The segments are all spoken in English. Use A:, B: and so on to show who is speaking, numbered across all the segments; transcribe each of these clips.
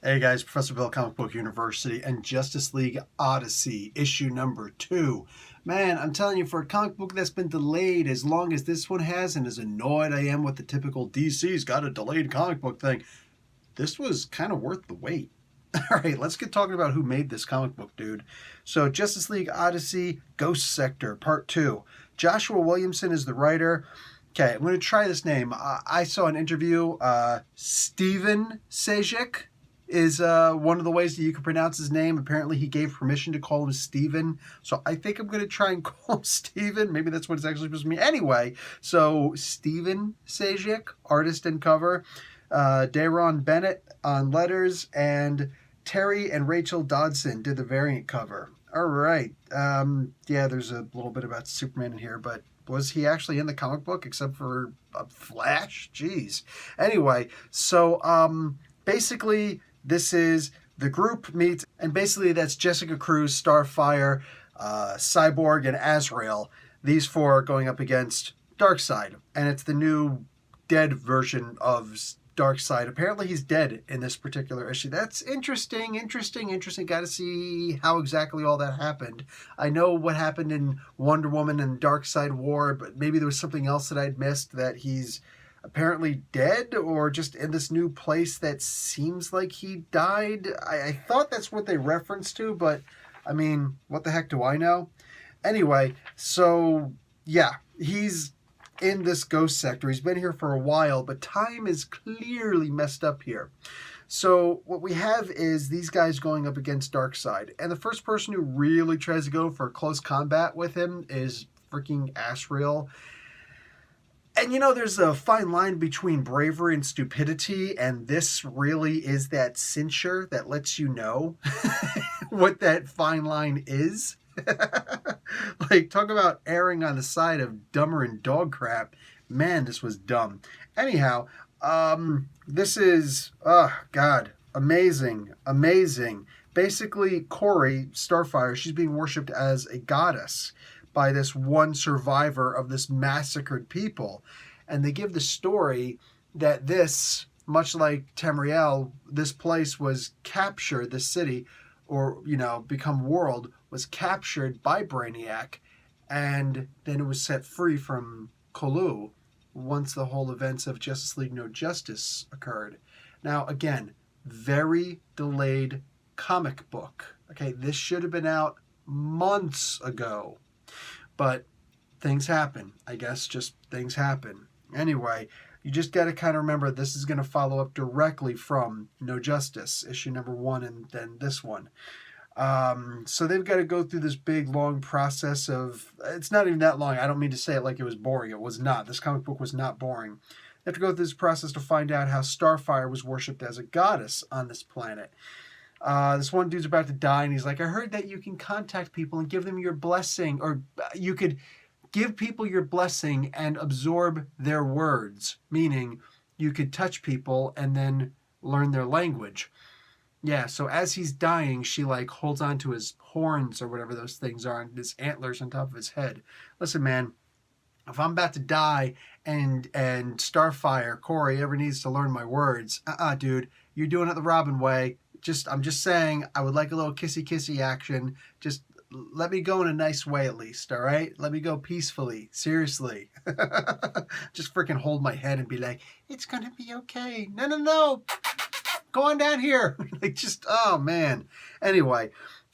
A: Hey guys, Professor Bill, Comic Book University, and Justice League Odyssey, issue number 2. Man, I'm telling you, for a comic book that's been delayed as long as this one has, and as annoyed I am with the typical DC's got a delayed comic book thing, this was kind of worth the wait. All right, let's get talking about who made this comic book, dude. So, Justice League Odyssey, Ghost Sector, Part 2. Joshua Williamson is the writer. Okay, I'm going to try this name. I saw an interview. Steven Sejic is one of the ways that you can pronounce his name. Apparently, he gave permission to call him Steven. So I think I'm going to try and call him Steven. Maybe that's what it's actually supposed to mean. Anyway, so Steven Sejic, artist and cover. Daron Bennett on letters. And Terry and Rachel Dodson did the variant cover. All right. Yeah, there's a little bit about Superman in here, but was he actually in the comic book except for a flash? Jeez. Anyway, so basically this is the group meets, and basically that's Jessica Cruz, Starfire, Cyborg, and Azrael. These four are going up against Darkseid, and it's the new dead version of Darkseid. Apparently he's dead in this particular issue. That's interesting. Got to see how exactly all that happened. I know what happened in Wonder Woman and Darkseid War, but maybe there was something else that I'd missed, that he's apparently dead or just in this new place that seems like he died. I thought that's what they referenced to, but I mean, what the heck do I know? Anyway, so yeah, he's in this ghost sector. He's been here for a while, but time is clearly messed up here. So what we have is these guys going up against Darkseid, and the first person who really tries to go for a close combat with him is freaking Azrael. And you know, there's a fine line between bravery and stupidity, and this really is that cincher that lets you know what that fine line is. Like, talk about erring on the side of dumber and dog crap. Man, this was dumb. Anyhow, this is, oh god, amazing. Basically, Kori, Starfire, she's being worshipped as a goddess by this one survivor of this massacred people. And they give the story that this, much like Tamriel, this place was captured, this city, or, you know, become world, was captured by Brainiac, and then it was set free from Kolu once the whole events of Justice League No Justice occurred. Now, again, very delayed comic book. Okay, this should have been out months ago. But things happen. I guess just things happen. Anyway, you just got to kind of remember this is going to follow up directly from No Justice, issue number 1, and then this one. So they've got to go through this big, long process of... It's not even that long. I don't mean to say it like it was boring. It was not. This comic book was not boring. They have to go through this process to find out how Starfire was worshipped as a goddess on this planet. This one dude's about to die, and he's like, I heard that you can contact people and give them your blessing, or you could give people your blessing and absorb their words, meaning you could touch people and then learn their language. Yeah, so as he's dying, she like holds on to his horns or whatever those things are, and his antlers on top of his head. Listen, man, if I'm about to die and Starfire, Kori, ever needs to learn my words, dude, you're doing it the Robin way. I'm just saying, I would like a little kissy action. Just let me go in a nice way at least, all right? Let me go peacefully, seriously. Just freaking hold my head and be like, it's gonna be okay. No. Go on down here. Like, just, oh man. Anyway,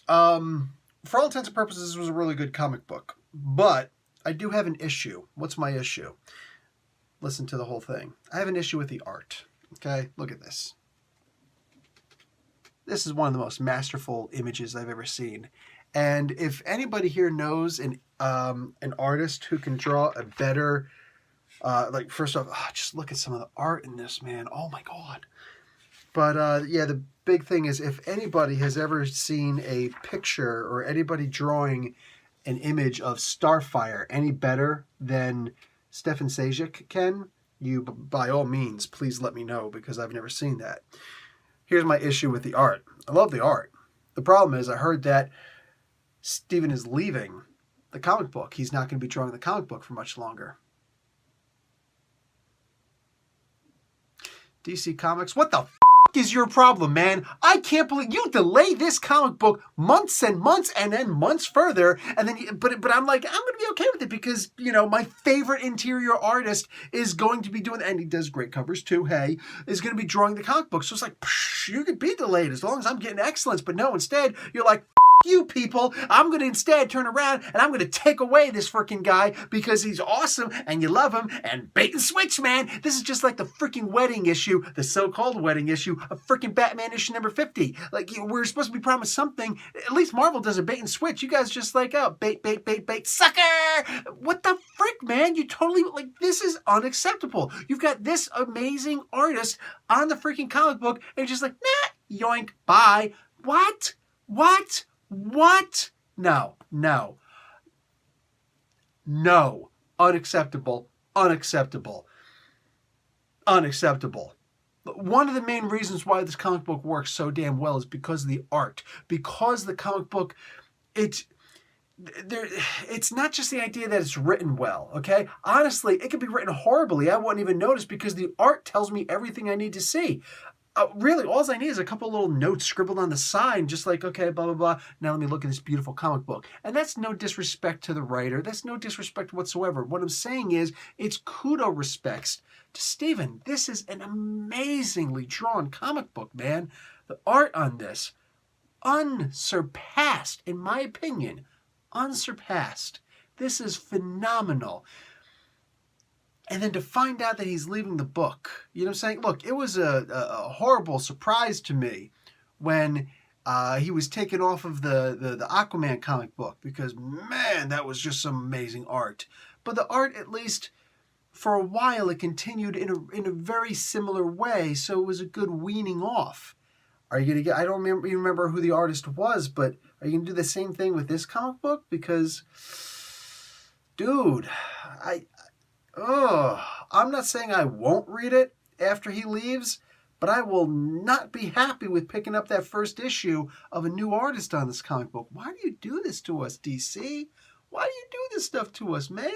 A: for all intents and purposes, this was a really good comic book. But I do have an issue. What's my issue? Listen to the whole thing. I have an issue with the art. Okay, look at this. This is one of the most masterful images I've ever seen. And if anybody here knows an artist who can draw a better, like, first off, just look at some of the art in this, man. Oh my God. But yeah, the big thing is, if anybody has ever seen a picture or anybody drawing an image of Starfire any better than Stefan Sejic can, you, by all means, please let me know, because I've never seen that. Here's my issue with the art. I love the art. The problem is, I heard that Steven is leaving the comic book. He's not going to be drawing the comic book for much longer. DC Comics, what the f***? is your problem, man? I can't believe you delay this comic book months and months and then months further, and then but I'm like, I'm gonna be okay with it because, you know, my favorite interior artist is going to be doing, and he does great covers too, hey, is going to be drawing the comic book. So it's like, you could be delayed as long as I'm getting excellence, but no, instead you're like, you people, I'm going to instead turn around and I'm going to take away this freaking guy because he's awesome and you love him, and bait and switch, man. This is just like the freaking wedding issue, the so-called wedding issue of freaking Batman issue number 50. Like, we're supposed to be promised something. At least Marvel does a bait and switch. You guys just like, oh, bait, bait, bait, bait, sucker. What the frick, man? You totally, like, this is unacceptable. You've got this amazing artist on the freaking comic book and you're just like, nah, yoink, bye. What? What? What? No, no, no. Unacceptable, unacceptable, unacceptable. One of the main reasons why this comic book works so damn well is because of the art. Because the comic book, it's not just the idea that it's written well, okay? Honestly, it could be written horribly. I wouldn't even notice because the art tells me everything I need to see. Really, all I need is a couple little notes scribbled on the side, just like, okay, blah, blah, blah. Now let me look at this beautiful comic book. And that's no disrespect to the writer. That's no disrespect whatsoever. What I'm saying is, it's kudo respects to Steven. This is an amazingly drawn comic book, man. The art on this, unsurpassed, in my opinion. Unsurpassed. This is phenomenal. And then to find out that he's leaving the book, you know what I'm saying? Look, it was a horrible surprise to me when he was taken off of the Aquaman comic book because, man, that was just some amazing art. But the art, at least for a while, it continued in a very similar way, so it was a good weaning off. Are you going to get, I don't remember who the artist was, but are you going to do the same thing with this comic book? Because, dude, I'm not saying I won't read it after he leaves, but I will not be happy with picking up that first issue of a new artist on this comic book. Why do you do this to us, DC? Why do you do this stuff to us, man?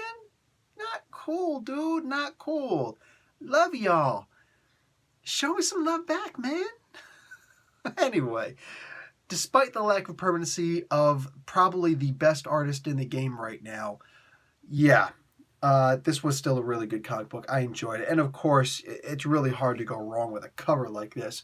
A: Not cool, dude. Not cool. Love y'all. Show me some love back, man. Anyway, despite the lack of permanency of probably the best artist in the game right now, yeah, this was still a really good comic book. I enjoyed it. And of course, it's really hard to go wrong with a cover like this.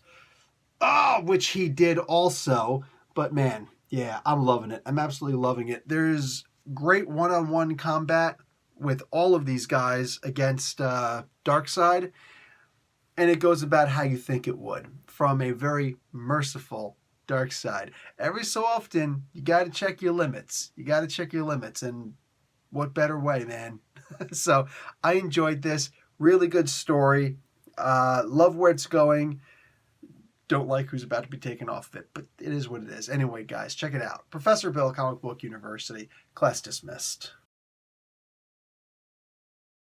A: Oh, which he did also. But man, yeah, I'm loving it. I'm absolutely loving it. There's great one-on-one combat with all of these guys against Darkseid. And it goes about how you think it would, from a very merciful Darkseid. Every so often, you got to check your limits. You got to check your limits. And what better way, man? So I enjoyed this. Really good story. Love where it's going. Don't like who's about to be taken off of it, but it is what it is. Anyway, guys, check it out. Professor Bill, Comic Book University. Class dismissed.